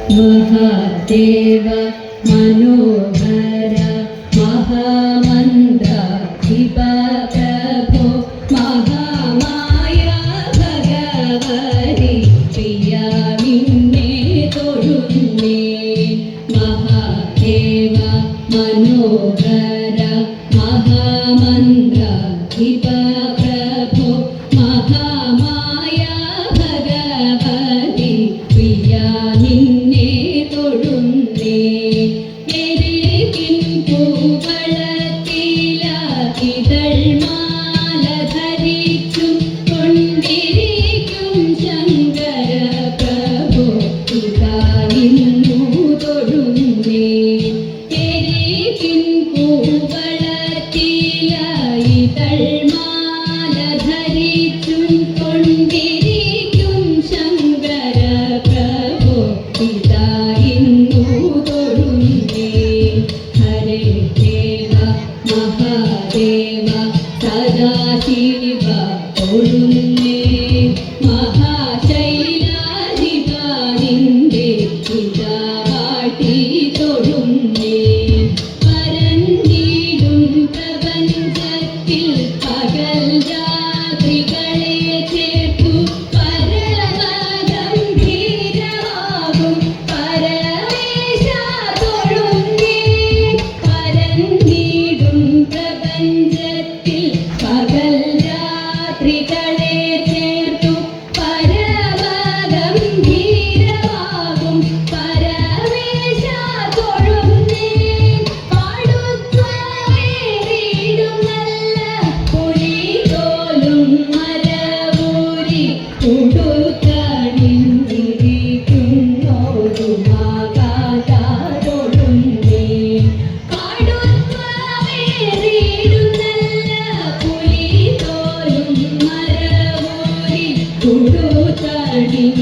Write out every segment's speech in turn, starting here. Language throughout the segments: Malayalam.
महादेव मनोहर महामन्दाधिप प्रभो महामाया भगवति प्रिया निन्ने തൊഴുന്നേ महादेव मनोहर महामन्दाधिप प्रभो महामाया भगवति प्रिया निन्ने Study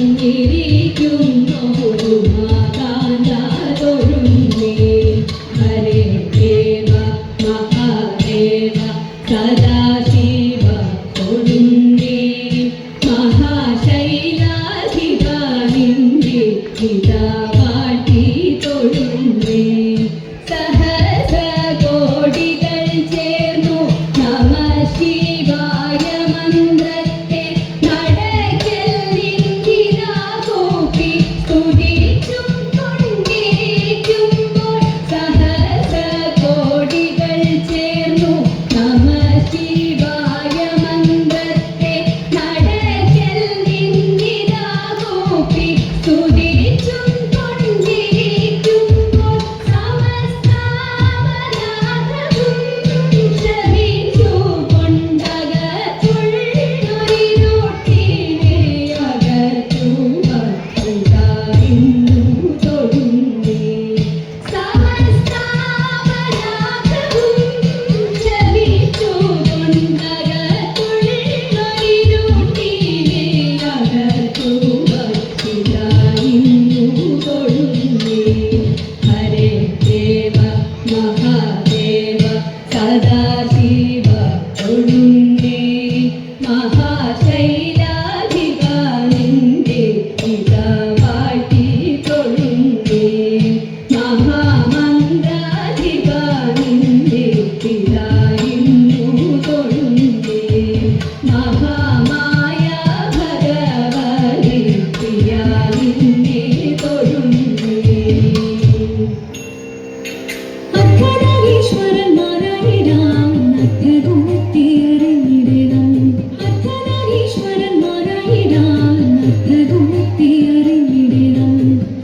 യുദ്ധഗുണത്തെ അറിഞ്ഞിടണം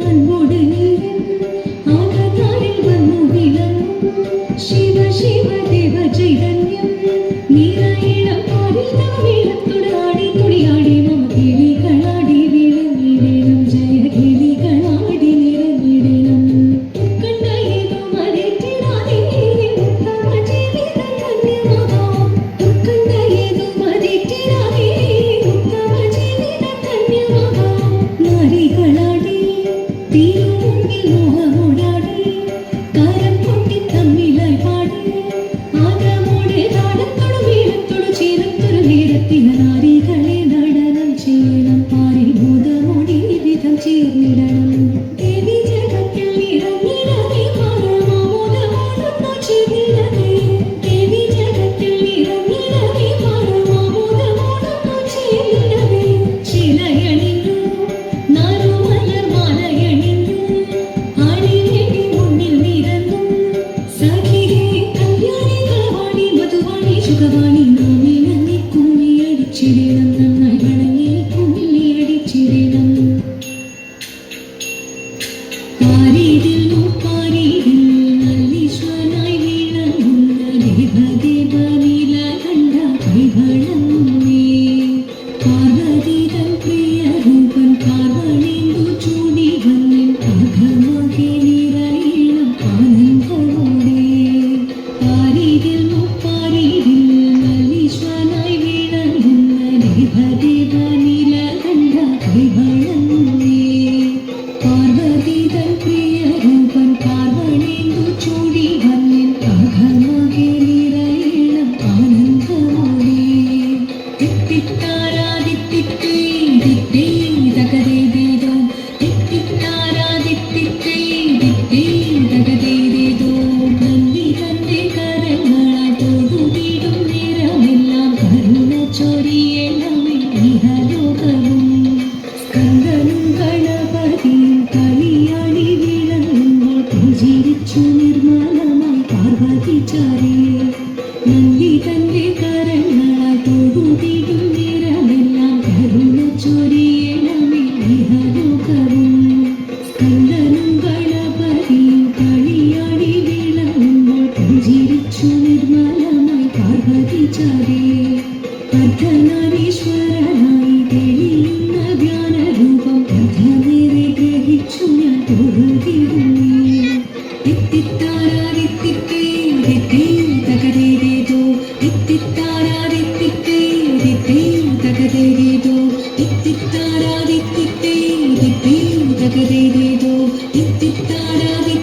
അൻപോട് നീരൻ ആകതാരിൽ വന്നു വിളങ്ങും ശിവ ശിവ ദേവ ചൈതന്യം നീരായിടം പാരിൽ തവ വീഴത്തോട് ആടി തുടിയാടി മമ കിളികളാടി വിളങ്ങിടണം ജയ കിളികളാടി നിറഞ്ഞിടണം കണ്ട ഏതോ മതിറ്റിടാതെ ഉത്തമ ജീവിതം ധന്യമാകാം കണ്ട ഏതോ മതിറ്റിടാതെ ഉത്തമ ജീവിതം ധന്യമാകാം നാരികളാടി തീരും മുന്നിൽ മോഹമോടാടി കാരം പൊട്ടി തമ്മിലായി പാടി ആദമോടെ താളത്തോടു വീഴത്തോടു ചീരത്തൊരു വീരത്തിന് നാരികളെ നടനം ചെയ്യണം പാരിൽ ഭൂതമോടി വിധം ചേർന്നിടണം ദേവി ജഗത്തിൽ നിറഞ്ഞിടവേ പരമാമോദമോടൊന്നു ചേർന്നിടവേ ദേവി ജഗത്തിൽ നിറഞ്ഞിടവേ പരമാമോദമോടൊന്നു ചേർന്നിടവേ ശിലയണിഞ്ഞു നാലുമലർ മാലയണിഞ്ഞു ആടിവേണ്ടി മുന്നിൽ നിരന്നു സഖിയേ കല്യാണി കളവാണി മധുവാണി സുഖവാണി നാമേ നന്ദി കുമ്മിയടിച്ചിടണം നന്നായി വണങ്ങി കുമ്മിയടിച്ചിടണം പാരീതിൽ പാരീതിൽ നല്ലീശ്വരനായി വീണങ്ങുന്ന ദേവദേവ നീലകണ്ഠ കൈവണങ്ങുന്നേ പാർവതി തൻ പ്രിയ രൂപൻ പാർവണേന്ദു ചൂടി വന്നൻ അഘമാകെ നിറയണം ആനന്ദമോടെ പാരീതിൽ പാരീതിൽ നല്ലീശ്വരനായി വീണങ്ങുന്ന ദേവദേവ നീലകണ്ഠ കൈവണങ്ങുന്നേ പാർവതി തൻ പ്രിയ രൂപൻ പാർവണേന്ദു ചൂടി വന്നൻ അഘമാകെ നിറയണം ആനന്ദമോടെ തിത്തിത്താരാദിത്തിത്തേ ദിത്തേ തകദേദേദോ തിത്തിത്താരാദിത്തിത്തേ ദിത്തേ തകദേദേദോ നന്ദി തന്റെ കരങ്ങളാൽ തൊഴുതിടും നേരമെല്ലാം കരുണ ചൊരിയണമേ ഇഹലോകവും സ്കന്ദനും ഗണപതിയും കളിയാടി വിളങ്ങുമ്പോൾ പുഞ്ചിരിച്ചു നിർമ്മലമായി പാർവതി ചാരേ നന്ദി തന്റെ കരങ്ങളാൽ തൊഴുതിടും നേരമെല്ലാം കരുണ ചൊരിയണമേ ഇഹലോകവും സ്കന്ദനും ഗണപതിയും കളിയാടി വിളങ്ങുമ്പോൾ പുഞ്ചിരിച്ചു നിർമ്മലമായി പാർവതി ചാരേ അർദ്ധനാരീശ്വരനായി തെളിയുന്ന ധ്യാനരൂപം അർദ്ധമേറെ ഗ്രഹിച്ചു ഞാൻ തൊഴുതിടുന്നേ തിത്തിത്താരാദിത്തിത്തേ ദിത്തേ തകദേദേദോ തിത്തിത്താരാദിത്തിത്തേ ദിത്തേ തകദേദേദോ തിത്തിത്താരാദിത്തിത്തേ ദിത്തേ തകദേദേദോ തിത്തിത്താരാദിത്തിത്തേ